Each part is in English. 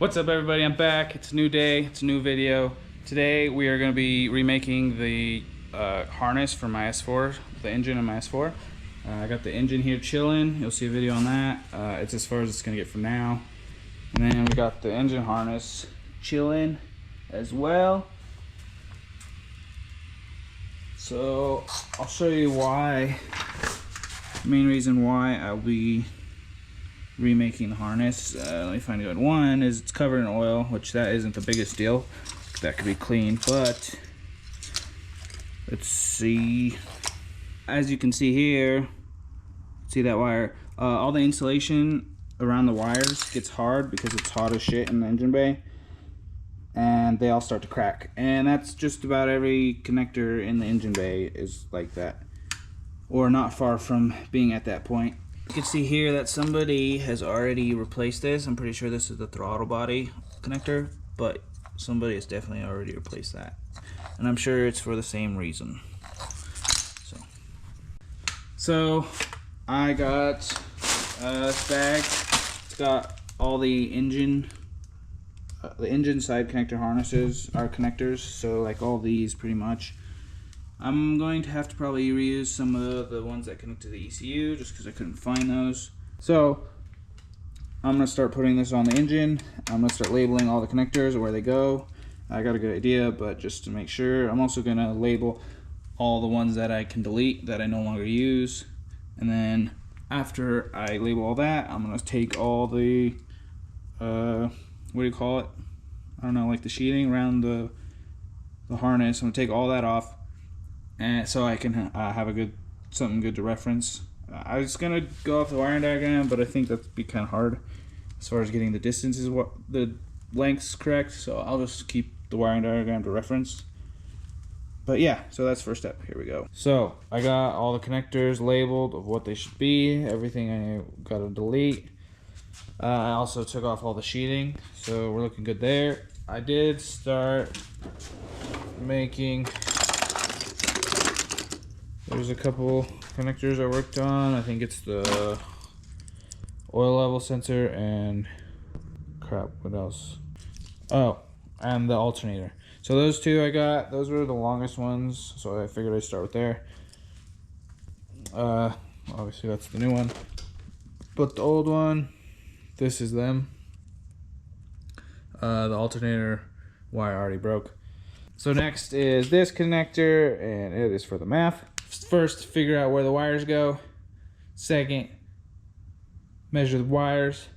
What's up, everybody? I'm back. It's a new day. It's a new video. Today we are going to be remaking the harness for my S4, the engine in my S4. I got the engine here chilling. You'll see a video on that. It's as far as it's going to get for now. And then we got the engine harness chilling as well. So I'll show you why. The main reason why I'll be remaking the harness. Let me find out. One is it's covered in oil, which that isn't the biggest deal. That could be cleaned, but let's see. As you can see here, see that wire? All the insulation around the wires gets hard because it's hot as shit in the engine bay, and they all start to crack. And that's just about every connector in the engine bay is like that, or not far from being at that point. You can see here that somebody has already replaced this. I'm pretty sure this is the throttle body connector, but somebody has definitely already replaced that. And I'm sure it's for the same reason. So I got this bag. It's got all the engine side connector harnesses, are connectors, so like all these pretty much. I'm going to have to probably reuse some of the ones that connect to the ECU just because I couldn't find those. So I'm going to start putting this on the engine. I'm going to start labeling all the connectors, where they go. I got a good idea, but just to make sure, I'm also going to label all the ones that I can delete, that I no longer use. And then after I label all that, I'm going to take all the, what do you call it? I don't know, like the sheeting around the harness. I'm going to take all that off, and so I can have something good to reference. I was gonna go off the wiring diagram, but I think that'd be kind of hard as far as getting the distances, the lengths correct. So I'll just keep the wiring diagram to reference. But yeah, so that's the first step. Here we go. So I got all the connectors labeled of what they should be, everything I gotta delete. I also took off all the sheeting, so we're looking good there. I did start making. There's a couple connectors I worked on. I think it's the oil level sensor and crap, what else? Oh, and the alternator. So those two I got. Those were the longest ones, so I figured I'd start with there. Obviously that's the new one. But the old one, this is them. The alternator wire already broke. So next is this connector, and it is for the math. First, figure out where the wires go. Second, measure the wires.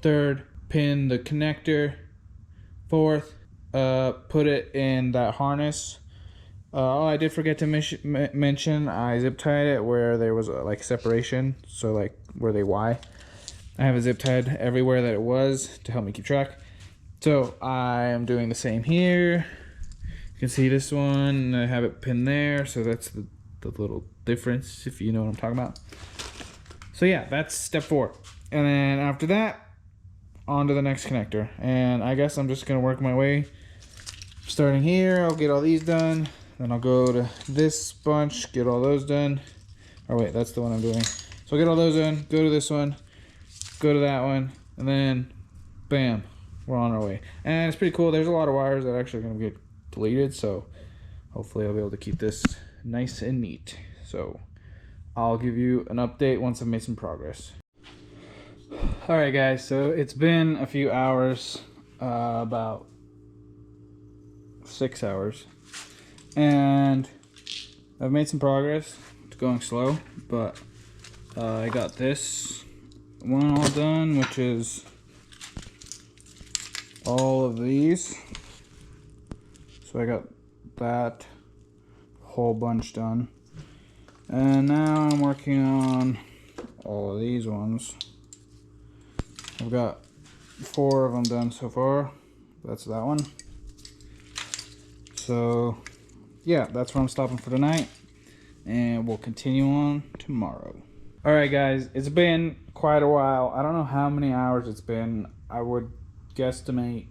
Third, pin the connector. Fourth, put it in that harness. Oh, I did forget to mention, I zip tied it where there was like separation, so like where they Y. I have it zip tied everywhere that it was to help me keep track. So I am doing the same here. You can see this one, I have it pinned there, so that's the little difference, if you know what I'm talking about. So yeah, that's step 4. And then after that, on to the next connector. And I guess I'm just gonna work my way. Starting here, I'll get all these done. Then I'll go to this bunch, get all those done. Oh wait, that's the one I'm doing. So I'll get all those done, go to this one, go to that one, and then bam, we're on our way. And it's pretty cool. There's a lot of wires that are actually gonna get deleted, so hopefully I'll be able to keep this nice and neat. So I'll give you an update once I've made some progress. Alright guys, so it's been a few hours, about 6 hours, and I've made some progress. It's going slow, but I got this one all done, which is all of these. So I got that whole bunch done, and now I'm working on all of these ones. I've got 4 of them done so far. That's that one. So yeah, that's where I'm stopping for tonight, and we'll continue on tomorrow. Alright guys, it's been quite a while. I don't know how many hours it's been. I would guesstimate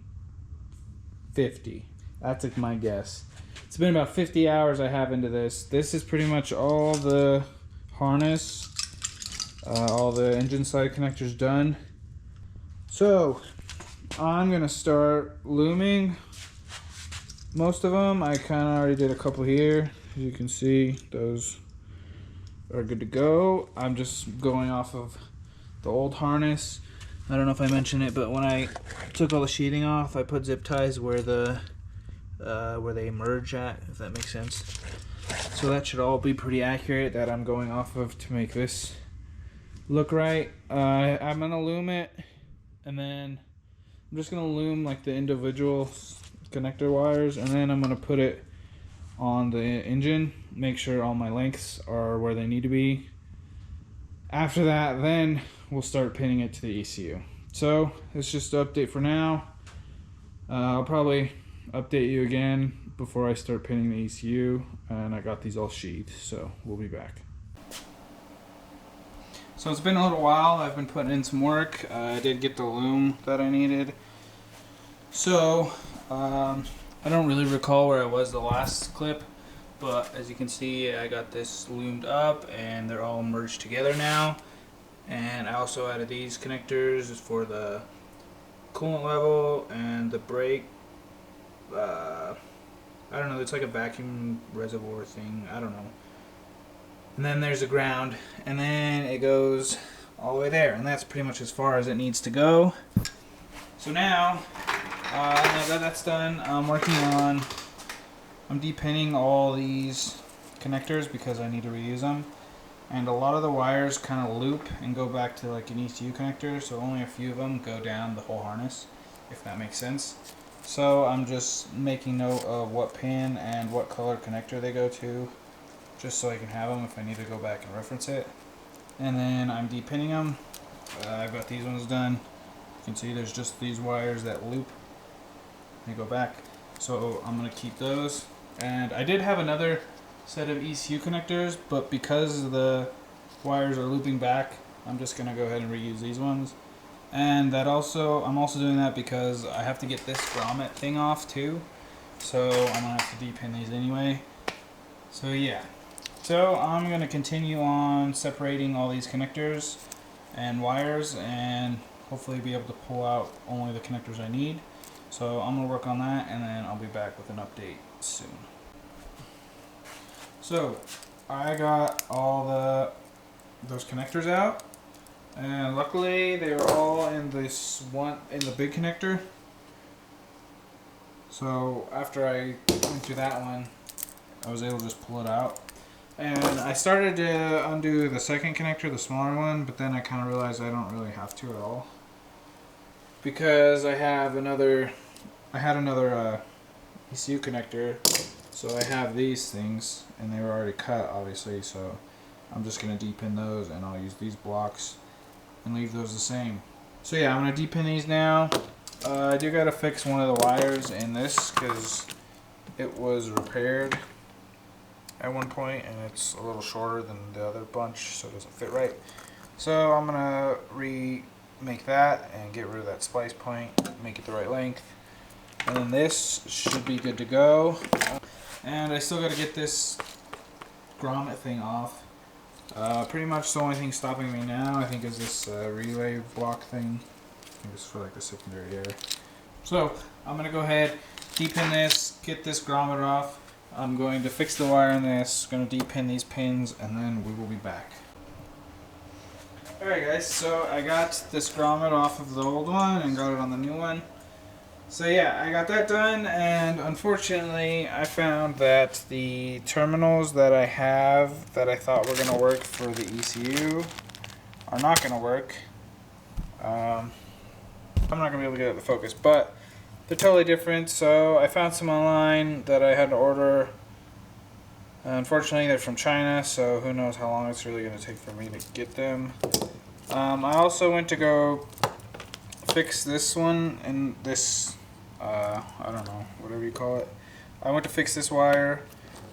50. That's like my guess. It's been about 50 hours I have into this. This is pretty much all the harness, all the engine side connectors done. So I'm gonna start looming most of them. I kind of already did a couple here. As you can see, those are good to go. I'm just going off of the old harness. I don't know if I mentioned it, but when I took all the sheeting off, I put zip ties where they merge at, if that makes sense. So that should all be pretty accurate that I'm going off of to make this look right. I'm gonna loom it, and then I'm just gonna loom like the individual connector wires, and then I'm gonna put it on the engine, make sure all my lengths are where they need to be. After that, then we'll start pinning it to the ECU. So it's just an update for now. I'll probably update you again before I start pinning the ECU, and I got these all sheathed, so we'll be back. So it's been a little while. I've been putting in some work. I did get the loom that I needed. So I don't really recall where I was the last clip, but as you can see, I got this loomed up and they're all merged together now. And I also added these connectors for the coolant level and the brake. I don't know, it's like a vacuum reservoir thing, I don't know. And then there's the ground, and then it goes all the way there, and that's pretty much as far as it needs to go. So now that that's done, I'm depinning all these connectors because I need to reuse them. And a lot of the wires kind of loop and go back to like an ECU connector, so only a few of them go down the whole harness, if that makes sense. So I'm just making note of what pin and what color connector they go to, just so I can have them if I need to go back and reference it. And then I'm depinning them. I've got these ones done. You can see there's just these wires that loop. They go back. So I'm going to keep those. And I did have another set of ECU connectors, but because the wires are looping back, I'm just going to go ahead and reuse these ones. And I'm also doing that because I have to get this grommet thing off too. So I'm going to have to depin these anyway. So yeah. So I'm going to continue on separating all these connectors and wires and hopefully be able to pull out only the connectors I need. So I'm going to work on that, and then I'll be back with an update soon. So I got all those connectors out, and luckily they were all in the big connector. So after I went through that one, I was able to just pull it out. And I started to undo the second connector, the smaller one, but then I kind of realized I don't really have to at all, because I had another ECU connector, so I have these things, and they were already cut, obviously. So I'm just gonna depin those, and I'll use these blocks and leave those the same. So yeah, I'm gonna depin these now. I do gotta fix one of the wires in this because it was repaired at one point, and it's a little shorter than the other bunch, so it doesn't fit right. So I'm gonna remake that and get rid of that splice point, make it the right length, and then this should be good to go. And I still gotta get this grommet thing off. Pretty much the only thing stopping me now, I think, is this relay block thing. I think it's for like the secondary air. So I'm gonna go ahead, depin this, get this grommet off. I'm going to fix the wire in this, going to depin these pins, and then we will be back. Alright guys, so I got this grommet off of the old one and got it on the new one. So yeah, I got that done, and unfortunately I found that the terminals that I have that I thought were going to work for the ECU are not going to work. I'm not going to be able to get it to focus, but they're totally different. So I found some online that I had to order. Unfortunately, they're from China, so who knows how long it's really going to take for me to get them. I also went to go fix this one and this, I don't know, whatever you call it. I went to fix this wire,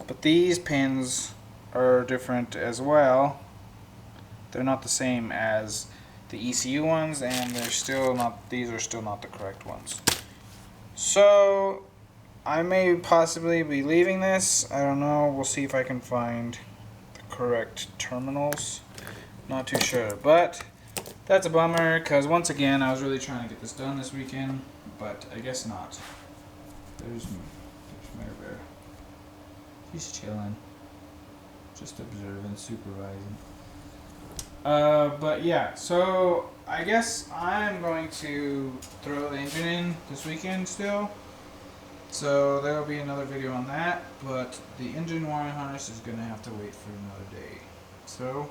but these pins are different as well. They're not the same as the ECU ones, and these are still not the correct ones. So I may possibly be leaving this. I don't know. We'll see if I can find the correct terminals. Not too sure, but That's a bummer, because once again, I was really trying to get this done this weekend, but I guess not. There's Mare Bear. He's chilling. Just observing, supervising. But yeah, so I guess I'm going to throw the engine in this weekend still. So there will be another video on that, but the engine wiring harness is going to have to wait for another day. So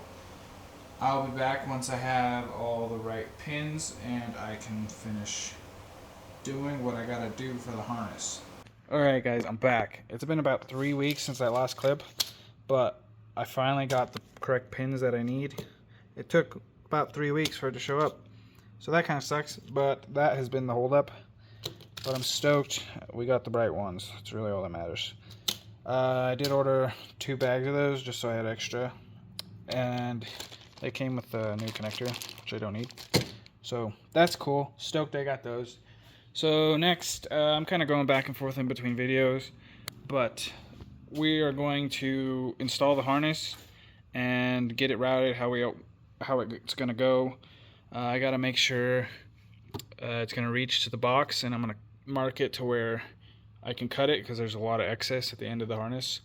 I'll be back once I have all the right pins and I can finish doing what I got to do for the harness. Alright guys, I'm back. It's been about 3 weeks since that last clip, but I finally got the correct pins that I need. It took about 3 weeks for it to show up, so that kind of sucks, but that has been the holdup. But I'm stoked we got the right ones. That's really all that matters. I did order 2 bags of those just so I had extra, and they came with a new connector, which I don't need. So that's cool. Stoked I got those. So next, I'm kind of going back and forth in between videos, but we are going to install the harness and get it routed how it's going to go. I got to make sure it's going to reach to the box, and I'm going to mark it to where I can cut it because there's a lot of excess at the end of the harness.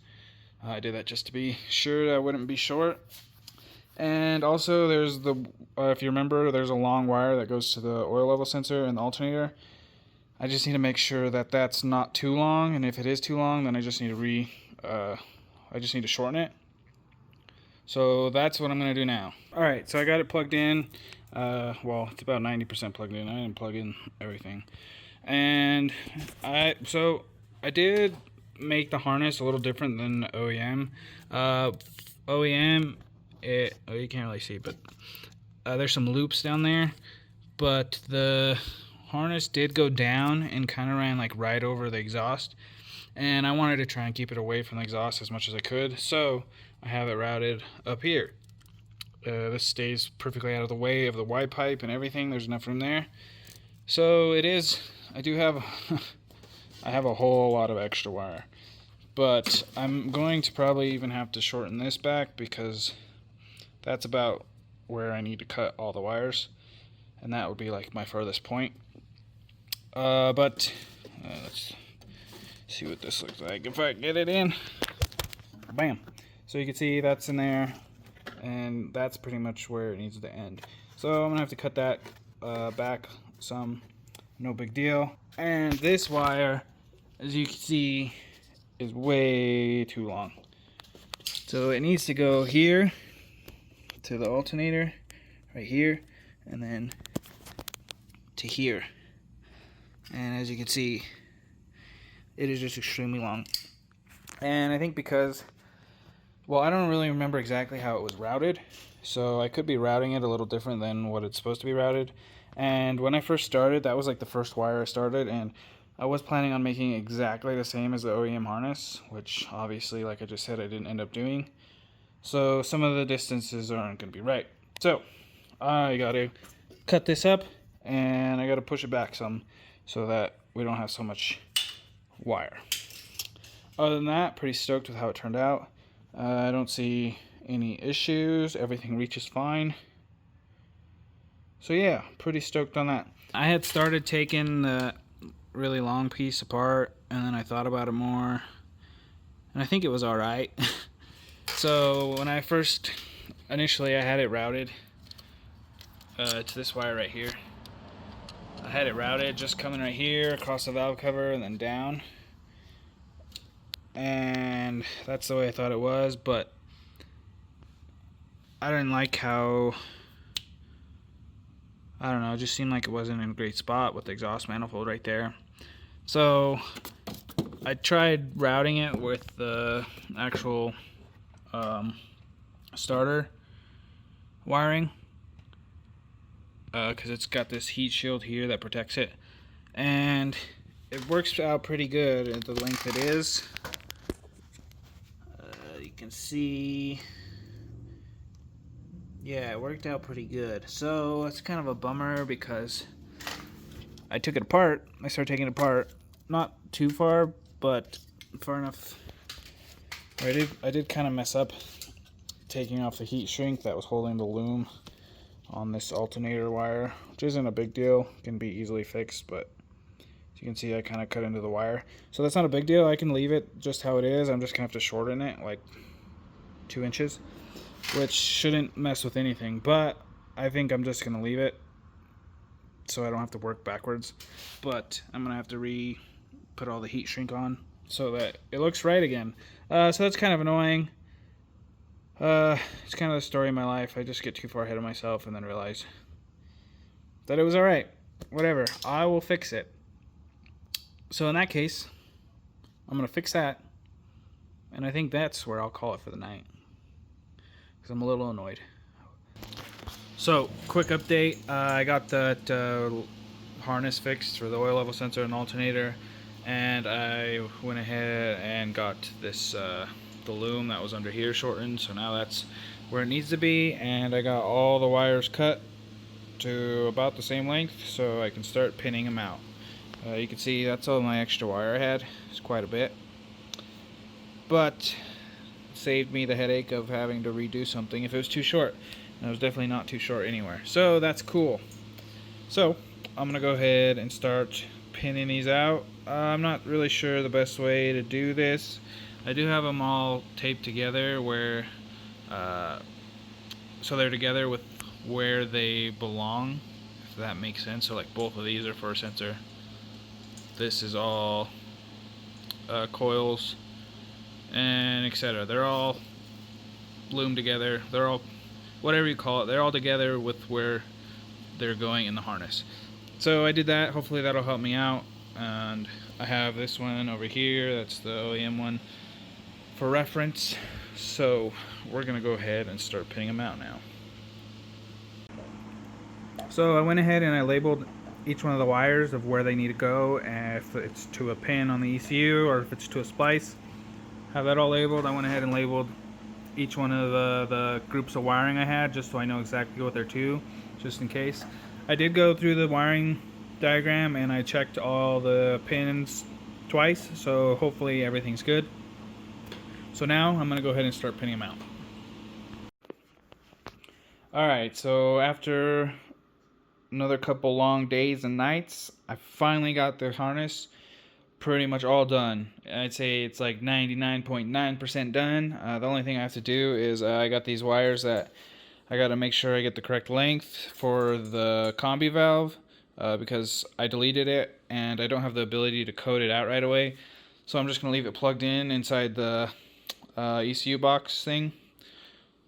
I did that just to be sure that I wouldn't be short. And also there's the, if you remember, there's a long wire that goes to the oil level sensor and the alternator. I just need to make sure that that's not too long, and if it is too long, then I just need to shorten it. So that's what I'm going to do now. Alright, so I got it plugged in. Well, it's about 90% plugged in. I didn't plug in everything. And I did make the harness a little different than OEM. OEM, you can't really see, but there's some loops down there, but the harness did go down and kind of ran like right over the exhaust, and I wanted to try and keep it away from the exhaust as much as I could, so I have it routed up here. This stays perfectly out of the way of the Y pipe and everything. There's enough room there. So it is, I do have, I have a whole lot of extra wire, but I'm going to probably even have to shorten this back because that's about where I need to cut all the wires, and that would be like my furthest point. Let's see what this looks like if I get it in. Bam. So you can see that's in there, and that's pretty much where it needs to end. So I'm gonna have to cut that back some, no big deal. And this wire, as you can see, is way too long. So it needs to go here to the alternator, right here, and then to here. And as you can see, it is just extremely long. And I think because, well, I don't really remember exactly how it was routed, so I could be routing it a little different than what it's supposed to be routed. And when I first started, that was like the first wire I started, and I was planning on making exactly the same as the OEM harness, which obviously, like I just said, I didn't end up doing. So some of the distances aren't going to be right. So I got to cut this up, and I got to push it back some so that we don't have so much wire. Other than that, pretty stoked with how it turned out. I don't see any issues. Everything reaches fine. So yeah, pretty stoked on that. I had started taking the really long piece apart, and then I thought about it more, and I think it was alright. So when I initially I had it routed to this wire right here. I had it routed just coming right here across the valve cover and then down, and that's the way I thought it was, but I didn't like how, I don't know, it just seemed like it wasn't in a great spot with the exhaust manifold right there. So I tried routing it with the actual starter wiring, because it's got this heat shield here that protects it, and it works out pretty good at the length it is. You can see, yeah, it worked out pretty good. So it's kind of a bummer because I took it apart. I started taking it apart, not too far, but far enough. I did kind of mess up taking off the heat shrink that was holding the loom on this alternator wire, which isn't a big deal. It can be easily fixed, but as you can see, I kind of cut into the wire. So that's not a big deal. I can leave it just how it is. I'm just going to have to shorten it like 2 inches, which shouldn't mess with anything, but I think I'm just going to leave it so I don't have to work backwards. But I'm going to have to put all the heat shrink on so that it looks right again. So that's kind of annoying. It's kind of the story of my life. I just get too far ahead of myself and then realize that it was alright. Whatever. I will fix it. So in that case, I'm going to fix that. And I think that's where I'll call it for the night, because I'm a little annoyed. So, quick update. I got that harness fixed for the oil level sensor and alternator. And I went ahead and got this the loom that was under here shortened, so now that's where it needs to be. And I got all the wires cut to about the same length so I can start pinning them out. You can see that's all my extra wire I had. It's quite a bit, but it saved me the headache of having to redo something if it was too short, and it was definitely not too short anywhere, so that's cool. So I'm gonna go ahead and start pinning these out. I'm not really sure the best way to do this. I do have them all taped together where so they're together with where they belong, if that makes sense. So like both of these are for a sensor. This is all coils and etc. They're all loomed together. They're all, whatever you call it, they're all together with where they're going in the harness. So I did that. Hopefully that'll help me out. And I have this one over here. That's the OEM one for reference. So we're gonna go ahead and start pinning them out now. So I went ahead and I labeled each one of the wires of where they need to go, and if it's to a pin on the ECU or if it's to a splice. Have that all labeled. I went ahead and labeled each one of the groups of wiring I had, just so I know exactly what they're to, just in case. I did go through the wiring diagram and I checked all the pins twice, so hopefully everything's good. So now I'm going to go ahead and start pinning them out. Alright, so after another couple long days and nights, I finally got the harness pretty much all done. I'd say it's like 99.9% done. The only thing I have to do is I got these wires that I got to make sure I get the correct length for the combi valve, because I deleted it and I don't have the ability to code it out right away. So I'm just going to leave it plugged in inside the ECU box thing.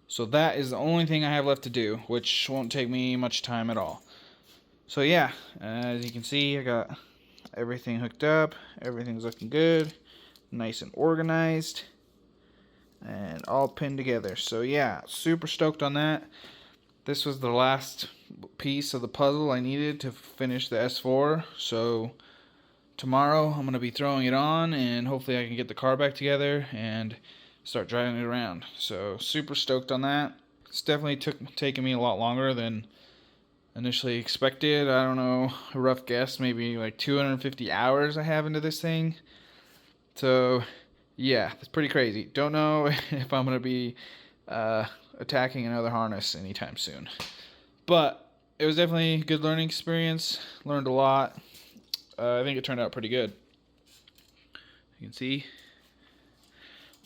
So that is the only thing I have left to do, which won't take me much time at all. So yeah, as you can see, I got everything hooked up. Everything's looking good, nice and organized, and all pinned together. So yeah, super stoked on that. This was the last piece of the puzzle I needed to finish the S4. So tomorrow I'm going to be throwing it on, and hopefully I can get the car back together and start driving it around. So super stoked on that. It's definitely taken me a lot longer than initially expected. I don't know, a rough guess, maybe like 250 hours I have into this thing. So yeah, it's pretty crazy. Don't know if I'm going to be attacking another harness anytime soon. But it was definitely a good learning experience. Learned a lot. I think it turned out pretty good. You can see.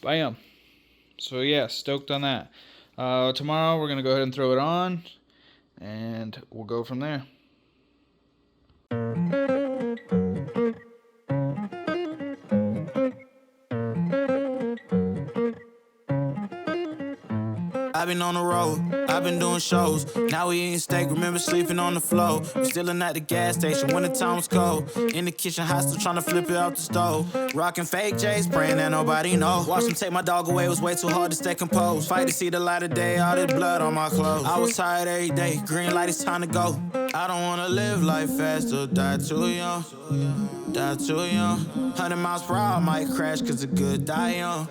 Bam. So yeah, stoked on that. Tomorrow we're going to go ahead and throw it on, and we'll go from there. I've been on the road, I've been doing shows. Now we eating steak, remember sleeping on the floor. We stillin' at the gas station when the time was cold. In the kitchen, hot, still trying to flip it out the stove. Rockin' fake J's, praying that nobody know. Watch them take my dog away, it was way too hard to stay composed. Fight to see the light of day, all this blood on my clothes. I was tired every day, green light, it's time to go. I don't wanna live life fast or die too young. Die too young. 100 miles per hour, I might crash, cause the good die young.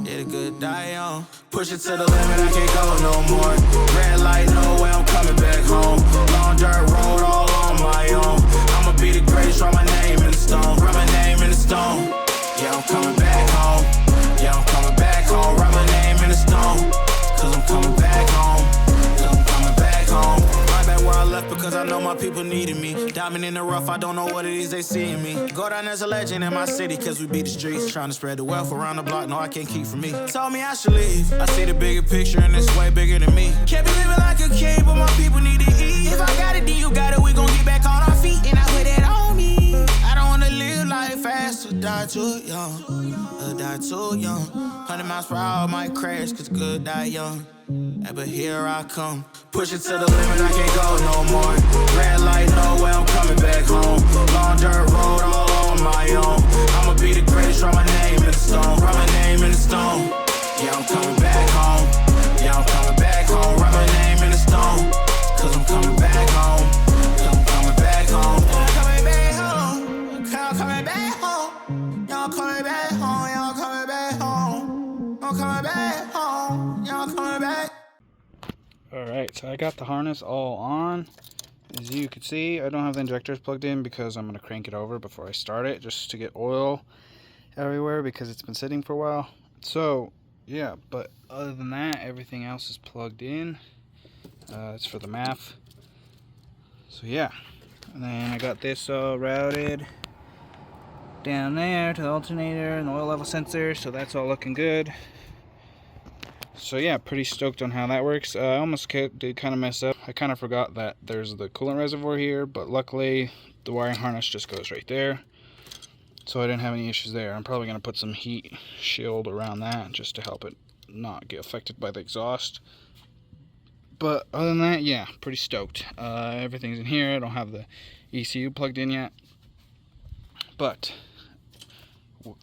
Yeah, the good die young. Push it to the limit, I can't go no more. Red light, no way, I'm coming back home. Long dirt road, all on my own. I'ma be the greatest, write my name in the stone. Write my name in the stone. Yeah, I'm coming back home. Yeah, I'm coming back home. Write my name in the stone. Cause I'm coming back home. Cause I'm coming back home. needed me. Diamond in the rough, I don't know what it is they see in me. Go down as a legend in my city, cause we beat the streets. Trying to spread the wealth around the block, no, I can't keep from me. Told me I should leave. I see the bigger picture, and it's way bigger than me. Can't be living like a king, but my people need to eat. If I got it, then you got it, we gon' get back on our feet. And I put it on me. I don't wanna live life fast or die too young. Or die too young. 100 miles per hour might crash, cause good die young. Yeah, but here I come. Push it to the limit, I can't go no more. Red light, no way, I'm coming back home. Long dirt road, all on my own. I'ma be the greatest, write my name in the stone. Write my name in the stone. Yeah, I'm coming back home. Yeah, I'm coming back home. Write my name in the stone. Cause I'm coming back home. Cause I'm coming back home. I'm coming back home. Cause I'm coming back home. Y'all coming back home. Y'all coming back home. I'm coming back home. Y'all coming back. Alright, so I got the harness all on. As you can see, I don't have the injectors plugged in because I'm going to crank it over before I start it, just to get oil everywhere because it's been sitting for a while. So, yeah, but other than that, everything else is plugged in. It's for the MAF. So, yeah. And then I got this routed down there to the alternator and the oil level sensor, so that's all looking good. So yeah, pretty stoked on how that works. I almost did kind of mess up. I kind of forgot that there's the coolant reservoir here, but luckily the wiring harness just goes right there. So I didn't have any issues there. I'm probably going to put some heat shield around that just to help it not get affected by the exhaust. But other than that, yeah, pretty stoked. Everything's in here. I don't have the ECU plugged in yet. But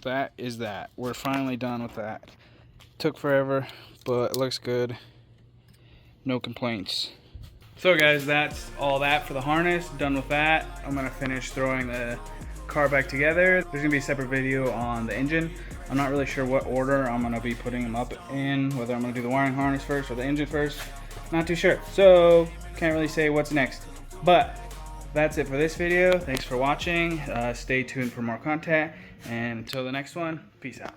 that is that. We're finally done with that. Took forever, but it looks good. No complaints. So guys, that's all that for the harness. Done with that. I'm gonna finish throwing the car back together. There's gonna be a separate video on the engine. I'm not really sure what order I'm gonna be putting them up in, whether I'm gonna do the wiring harness first or the engine first. Not too sure. So can't really say what's next. But that's it for this video. Thanks for watching. Stay tuned for more content. And until the next one, peace out.